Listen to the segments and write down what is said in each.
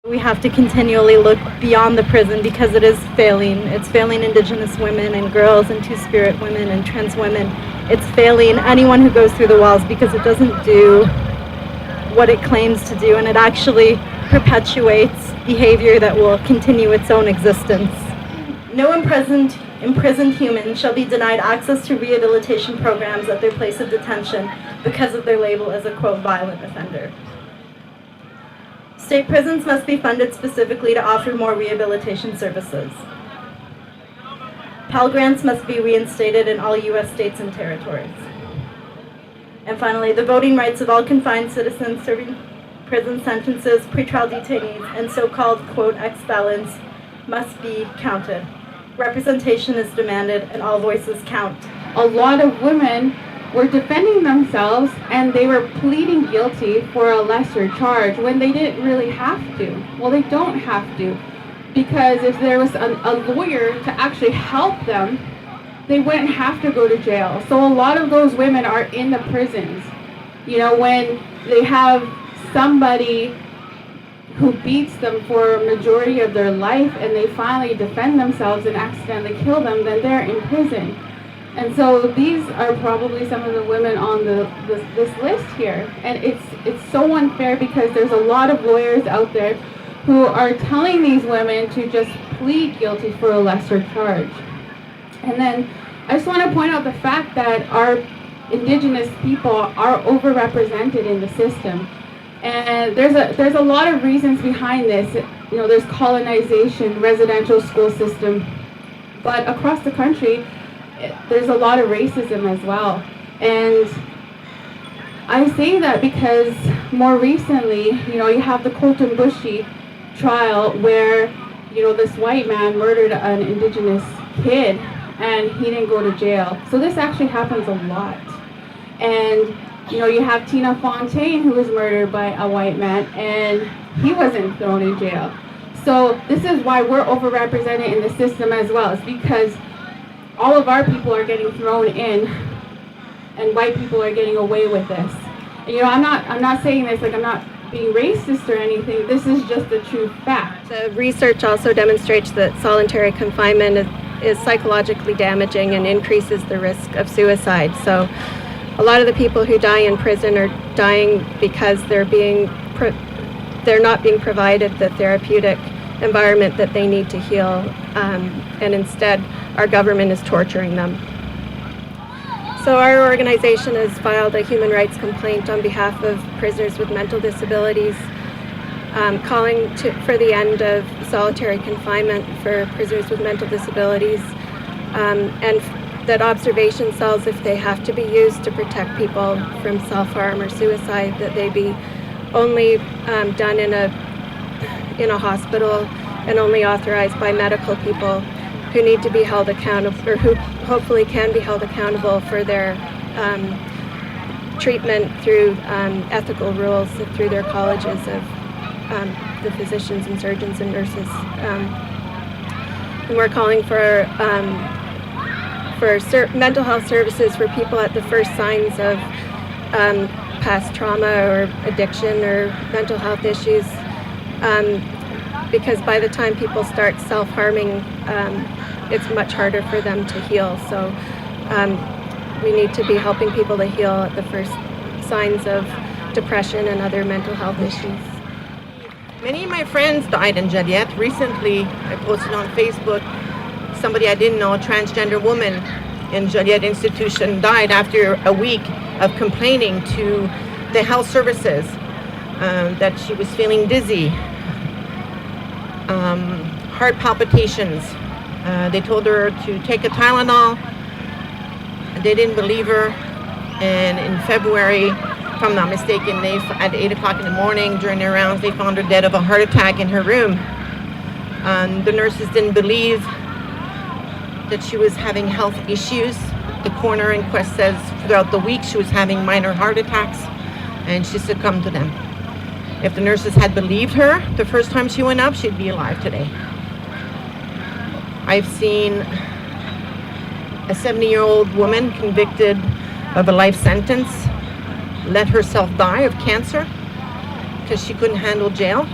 We have to continually look beyond the prison because it is failing. It's failing Indigenous women and girls and Two-Spirit women and trans women. It's failing anyone who goes through the walls because it doesn't do what it claims to do, and it actually perpetuates behavior that will continue its own existence. No imprisoned human shall be denied access to rehabilitation programs at their place of detention because of their label as a, quote, violent offender. State prisons must be funded specifically to offer more rehabilitation services. Pell Grants must be reinstated in all U.S. states and territories. And finally, the voting rights of all confined citizens serving prison sentences, pretrial detainees, and so-called, quote, ex-felons must be counted. Representation is demanded and all voices count. A lot of women were defending themselves and they were pleading guilty for a lesser charge when they didn't really have to. Well, they don't have to, because if there was a lawyer to actually help them, they wouldn't have to go to jail. So a lot of those women are in the prisons. You know, when they have somebody who beats them for a majority of their life and they finally defend themselves and accidentally kill them, then they're in prison. And so these are probably some of the women on this list here. And it's so unfair because there's a lot of lawyers out there who are telling these women to just plead guilty for a lesser charge. And then I just want to point out the fact that our Indigenous people are overrepresented in the system. And there's a lot of reasons behind this. You know, there's colonization, residential school system, but across the country, there's a lot of racism as well. And I say that because more recently, you know, you have the Colton Bushy trial where, you know, this white man murdered an Indigenous kid and he didn't go to jail. So this actually happens a lot. And, you know, you have Tina Fontaine who was murdered by a white man and he wasn't thrown in jail. So this is why we're overrepresented in the system as well. It's because all of our people are getting thrown in and white people are getting away with this. And, you know, I'm not saying this like I'm not being racist or anything. This is just a true fact. The research also demonstrates that solitary confinement is psychologically damaging and increases the risk of suicide. So a lot of the people who die in prison are dying because they're not being provided the therapeutic environment that they need to heal, and instead our government is torturing them. So our organization has filed a human rights complaint on behalf of prisoners with mental disabilities, calling for the end of solitary confinement for prisoners with mental disabilities, and that observation cells, if they have to be used to protect people from self-harm or suicide, that they be only done in a hospital and only authorized by medical people who need to be held accountable, or who hopefully can be held accountable for their treatment through ethical rules through their colleges of the physicians and surgeons and nurses. And we're calling for mental health services for people at the first signs of past trauma or addiction or mental health issues, because by the time people start self-harming, it's much harder for them to heal. So we need to be helping people to heal at the first signs of depression and other mental health issues. Many of my friends died in Joliet. Recently, I posted on Facebook, somebody I didn't know, a transgender woman in Joliet institution, died after a week of complaining to the health services that she was feeling dizzy, heart palpitations. They told her to take a Tylenol. They didn't believe her. And in February, if I'm not mistaken, at 8 o'clock in the morning during their rounds, they found her dead of a heart attack in her room. The nurses didn't believe that she was having health issues. The coroner inquest says throughout the week she was having minor heart attacks and she succumbed to them. If the nurses had believed her the first time she went up, she'd be alive today. I've seen a 70-year-old woman convicted of a life sentence let herself die of cancer because she couldn't handle jail.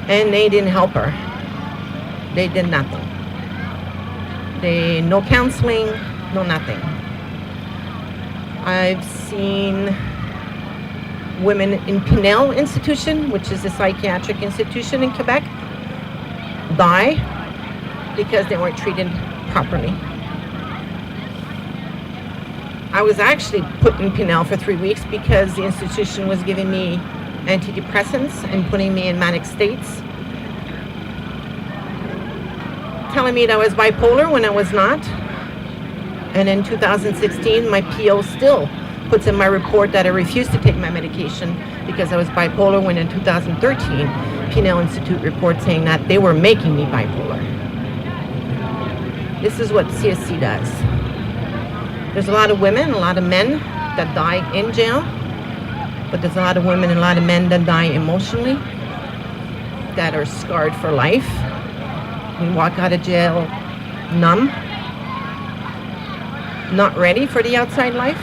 and they didn't help her. They did nothing. No counseling, no nothing. I've seen women in Pinel Institution, which is a psychiatric institution in Quebec, die because they weren't treated properly. I was actually put in Pinel for 3 weeks because the institution was giving me antidepressants and putting me in manic states, telling me that I was bipolar when I was not. And in 2016, my PO still puts in my report that I refused to take my medication because I was bipolar, when in 2013, Pinel Institute report saying that they were making me bipolar. This is what CSC does. There's a lot of women, a lot of men that die in jail, but there's a lot of women and a lot of men that die emotionally, that are scarred for life. We walk out of jail numb, not ready for the outside life.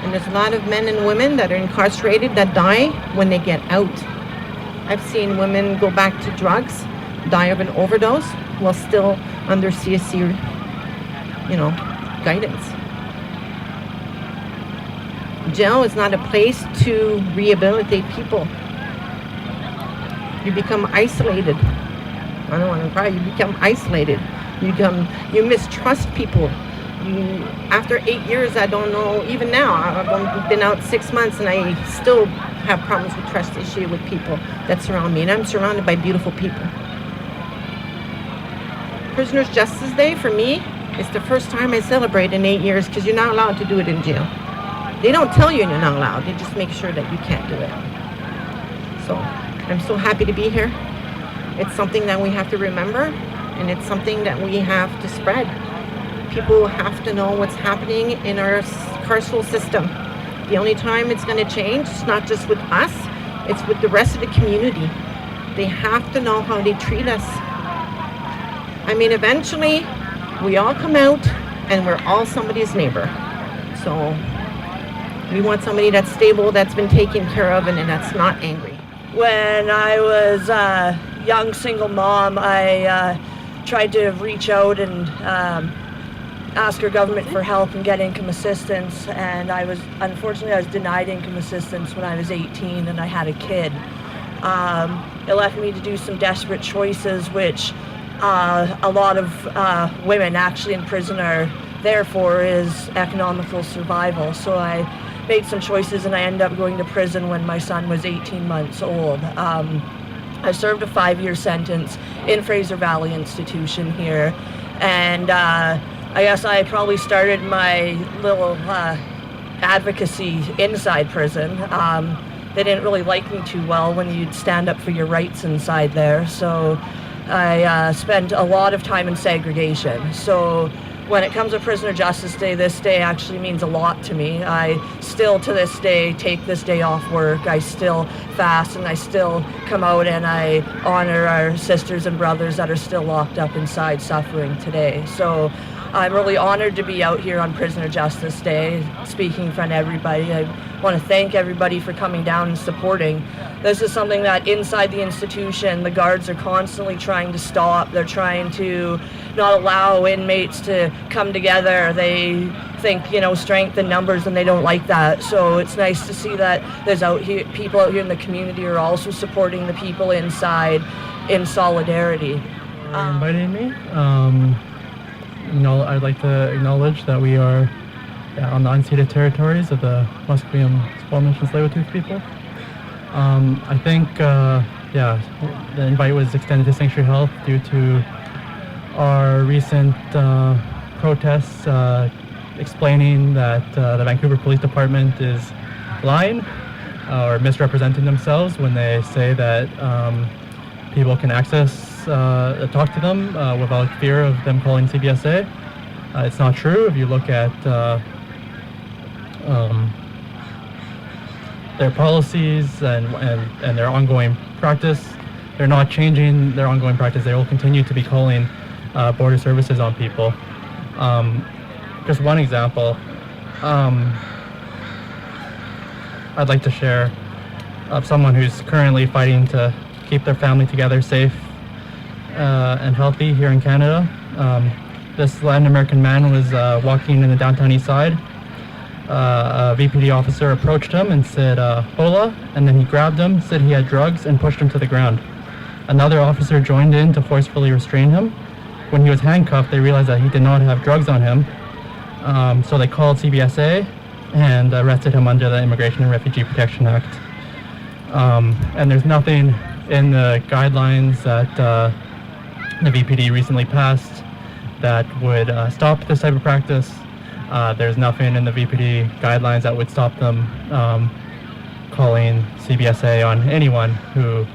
And there's a lot of men and women that are incarcerated that die when they get out. I've seen women go back to drugs, die of an overdose, while still under CSC, guidance. Jail is not a place to rehabilitate people. You become isolated. I don't want to cry. You become isolated. You mistrust people. After 8 years, I don't know, even now, I've been out 6 months and I still have problems with trust issue with people that surround me, and I'm surrounded by beautiful people. Prisoners' Justice Day for me is the first time I celebrate in 8 years, because you're not allowed to do it in jail. They don't tell you you're not allowed, they just make sure that you can't do it. So I'm so happy to be here. It's something that we have to remember, and it's something that we have to spread. People have to know what's happening in our carceral system. The only time it's going to change, it's not just with us, it's with the rest of the community. They have to know how they treat us. I mean, eventually, we all come out and we're all somebody's neighbor. So we want somebody that's stable, that's been taken care of, and that's not angry. When I was a young single mom, I tried to reach out and ask our government for help and get income assistance, and unfortunately I was denied income assistance when I was 18 and I had a kid. It left me to do some desperate choices, which a lot of women actually in prison are there for, is economical survival. So I made some choices and I ended up going to prison when my son was 18 months old. I served a 5-year sentence in Fraser Valley Institution here, and I guess I probably started my little advocacy inside prison. They didn't really like me too well when you'd stand up for your rights inside there, so I spent a lot of time in segregation. So when it comes to Prisoner Justice Day, this day actually means a lot to me. I still, to this day, take this day off work. I still fast, and I still come out and I honor our sisters and brothers that are still locked up inside suffering today. So I'm really honored to be out here on Prisoner Justice Day, speaking in front of everybody. I want to thank everybody for coming down and supporting. This is something that inside the institution, the guards are constantly trying to stop. They're trying to not allow inmates to come together. They think, strength in numbers, and they don't like that. So it's nice to see that there's people out here in the community are also supporting the people inside in solidarity. For inviting me. I'd like to acknowledge that we are on the unceded territories of the Musqueam, Squamish, and Tsleil-Waututh people. I think, the invite was extended to Sanctuary Health due to our recent protests explaining that the Vancouver Police Department is lying or misrepresenting themselves when they say that people can talk to them without fear of them calling CBSA. It's not true. If you look at their policies and their ongoing practice, they're not changing their ongoing practice. They will continue to be calling border services on people. Just one example, I'd like to share of someone who's currently fighting to keep their family together safe and healthy here in Canada. This Latin American man was walking in the downtown east side. A VPD officer approached him and said, "Hola," and then he grabbed him, said he had drugs, and pushed him to the ground. Another officer joined in to forcefully restrain him. When he was handcuffed, they realized that he did not have drugs on him, so they called CBSA and arrested him under the Immigration and Refugee Protection Act. And there's nothing in the guidelines that the VPD recently passed that would stop this type of practice. There's nothing in the VPD guidelines that would stop them calling CBSA on anyone who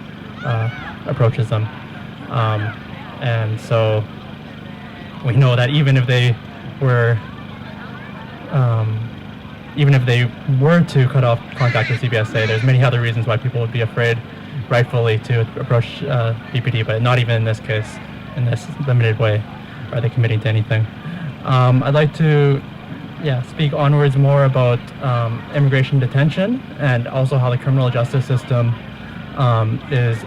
approaches them. And so we know that even if they were to cut off contact with CBSA, there's many other reasons why people would be afraid, rightfully, to approach VPD, but not even in this case, in this limited way, are they committing to anything. I'd like to speak onwards more about immigration detention and also how the criminal justice system is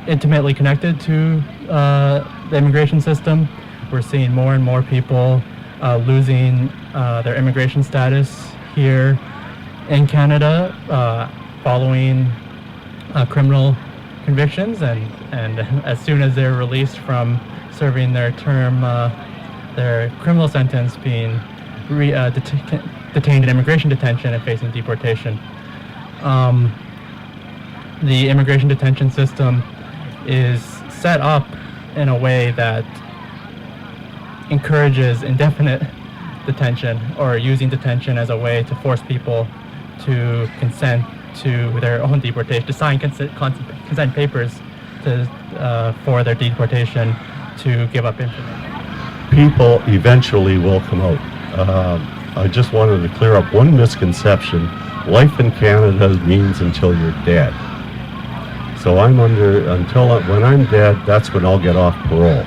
intimately connected to the immigration system. We're seeing more and more people losing their immigration status here in Canada following criminal convictions, and as soon as they're released from serving their term, their criminal sentence, being detained in immigration detention and facing deportation. The immigration detention system is set up in a way that encourages indefinite detention, or using detention as a way to force people to consent to their own deportation, to sign consent papers for their deportation, to give up information. People eventually will come out. I just wanted to clear up one misconception. Life in Canada means until you're dead. So when I'm dead, that's when I'll get off parole.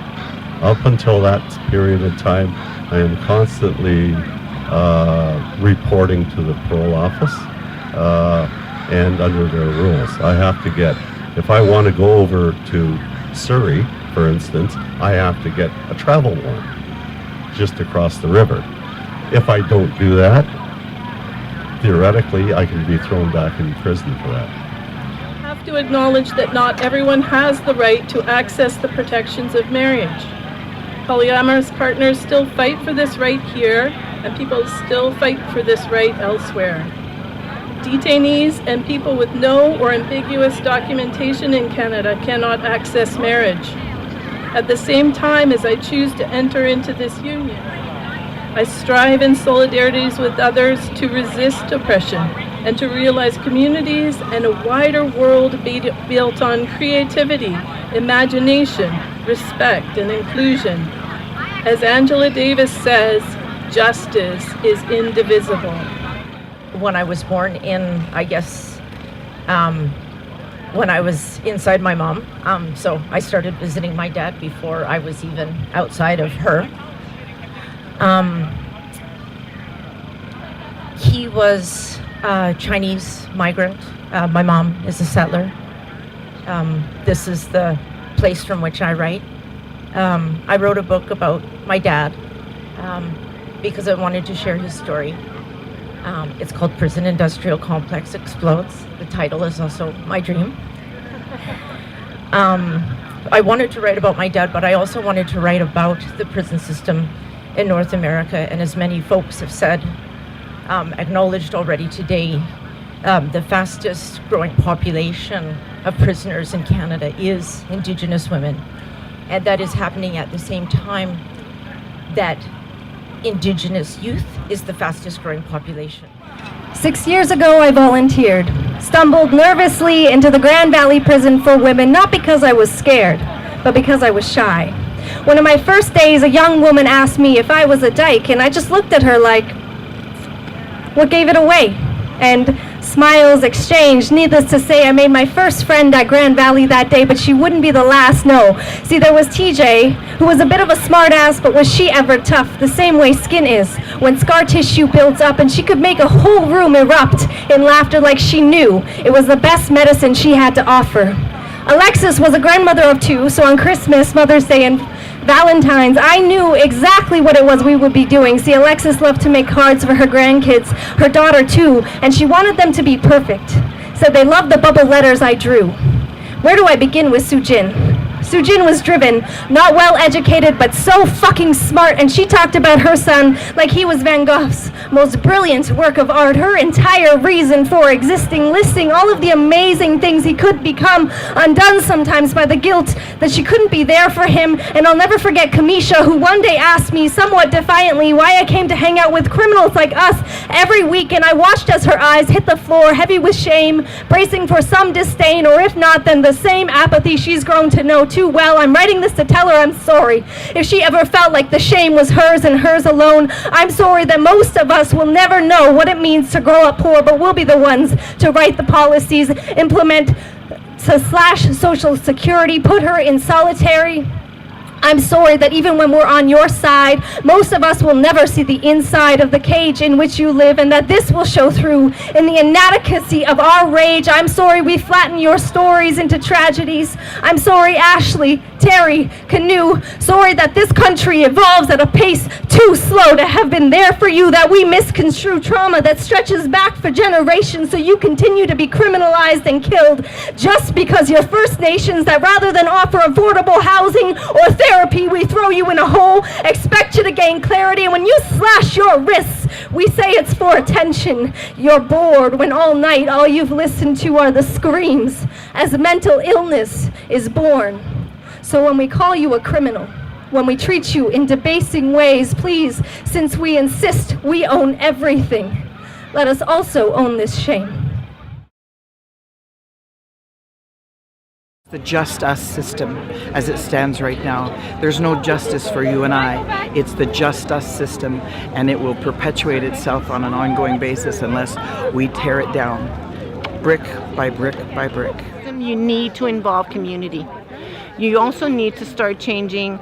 Up until that period of time, I am constantly reporting to the parole office and under their rules. I have to if I want to go over to Surrey, for instance, I have to get a travel warrant just across the river. If I don't do that, theoretically, I can be thrown back in prison for that. I have to acknowledge that not everyone has the right to access the protections of marriage. Polyamorous partners still fight for this right here, and people still fight for this right elsewhere. Detainees and people with no or ambiguous documentation in Canada cannot access marriage. At the same time as I choose to enter into this union, I strive in solidarities with others to resist oppression and to realize communities and a wider world built on creativity, imagination, respect, and inclusion. As Angela Davis says, justice is indivisible. When I was born when I was inside my mom, so I started visiting my dad before I was even outside of her. He was a Chinese migrant. My mom is a settler. This is the place from which I write. I wrote a book about my dad because I wanted to share his story. It's called Prison Industrial Complex Explodes. The title is also my dream. I wanted to write about my dad, but I also wanted to write about the prison system in North America. And as many folks have said, acknowledged already today, the fastest growing population of prisoners in Canada is Indigenous women. And that is happening at the same time that Indigenous youth is the fastest growing population. 6 years ago, I volunteered, stumbled nervously into the Grand Valley Prison for Women, not because I was scared, but because I was shy. One of my first days, a young woman asked me if I was a dyke, and I just looked at her like, what gave it away? And Smiles exchanged. Needless to say, I made my first friend at Grand Valley that day, but she wouldn't be the last, no. See, there was TJ, who was a bit of a smartass, but was she ever tough? The same way skin is, when scar tissue builds up, and she could make a whole room erupt in laughter like she knew it was the best medicine she had to offer. Alexis was a grandmother of 2, so on Christmas, Mother's Day, and Valentine's, I knew exactly what it was we would be doing. See, Alexis loved to make cards for her grandkids, her daughter too, and she wanted them to be perfect. So they loved the bubble letters I drew. Where do I begin with Sujin? Sujin was driven, not well educated, but so fucking smart, and she talked about her son like he was Van Gogh's most brilliant work of art, her entire reason for existing, listing all of the amazing things he could become, undone sometimes by the guilt that she couldn't be there for him. And I'll never forget Kamisha, who one day asked me somewhat defiantly why I came to hang out with criminals like us every week, and I watched as her eyes hit the floor, heavy with shame, bracing for some disdain, or if not, then the same apathy she's grown to know too well. I'm writing this to tell her I'm sorry. If she ever felt like the shame was hers and hers alone, I'm sorry that most of us will never know what it means to grow up poor, but we'll be the ones to write the policies, implement to slash Social Security, put her in solitary. I'm sorry that even when we're on your side, most of us will never see the inside of the cage in which you live, and that this will show through in the inadequacy of our rage. I'm sorry we flatten your stories into tragedies. I'm sorry, Ashley, Terry, Canoe. Sorry that this country evolves at a pace too slow to have been there for you, that we misconstrue trauma that stretches back for generations so you continue to be criminalized and killed just because you're First Nations, that rather than offer affordable housing or therapy, we throw you in a hole, expect you to gain clarity, and when you slash your wrists, we say it's for attention. You're bored when all night all you've listened to are the screams as mental illness is born. So when we call you a criminal, when we treat you in debasing ways, please, since we insist we own everything, let us also own this shame. The just us system as it stands right now. There's no justice for you and I. It's the just us system, and it will perpetuate itself on an ongoing basis unless we tear it down, brick by brick by brick. You need to involve community. You also need to start changing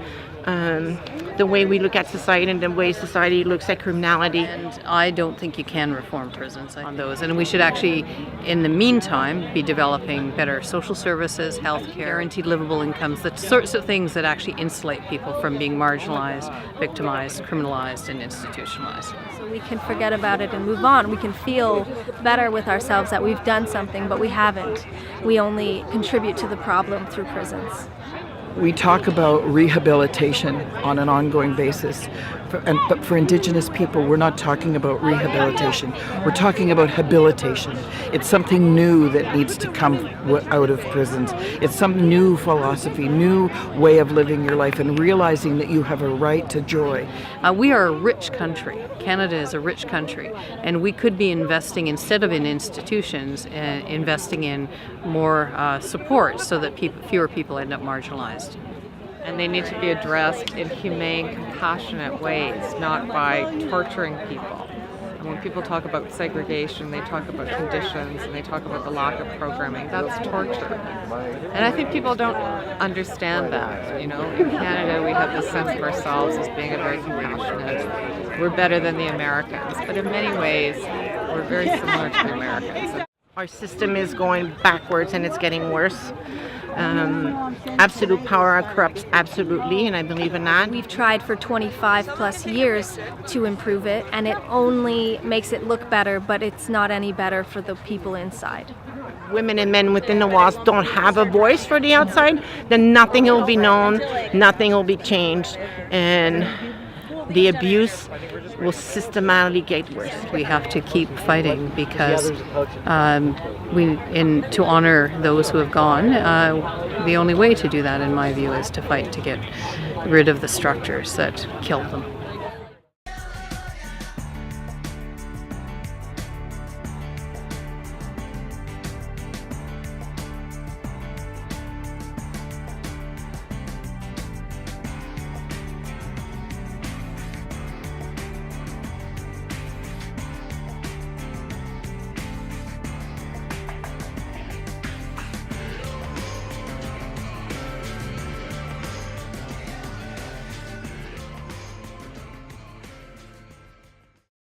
the way we look at society and the way society looks at criminality. And I don't think you can reform prisons on those. And we should actually, in the meantime, be developing better social services, healthcare, guaranteed livable incomes, the sorts of things that actually insulate people from being marginalized, victimized, criminalized, and institutionalized. So we can forget about it and move on. We can feel better with ourselves that we've done something, but we haven't. We only contribute to the problem through prisons. We talk about rehabilitation on an ongoing basis, but for Indigenous people, we're not talking about rehabilitation. We're talking about habilitation. It's something new that needs to come out of prisons. It's some new philosophy, new way of living your life, and realizing that you have a right to joy. We are a rich country. Canada is a rich country, and we could be investing, instead of in institutions, investing in more support so that fewer people end up marginalized. And they need to be addressed in humane, compassionate ways, not by torturing people. And when people talk about segregation, they talk about conditions and they talk about the lack of programming. That's torture. And I think people don't understand that. You know, in Canada, we have this sense of ourselves as being a very compassionate. We're better than the Americans, but in many ways, we're very similar to the Americans. Our system is going backwards and it's getting worse. Absolute power corrupts absolutely, and I believe in that. We've tried for 25 plus years to improve it, and it only makes it look better, but it's not any better for the people inside. Women and men within the walls don't have a voice for the outside, then nothing will be known, nothing will be changed, and the abuse will systematically get worse. We have to keep fighting because to honor those who have gone, the only way to do that, in my view, is to fight to get rid of the structures that killed them.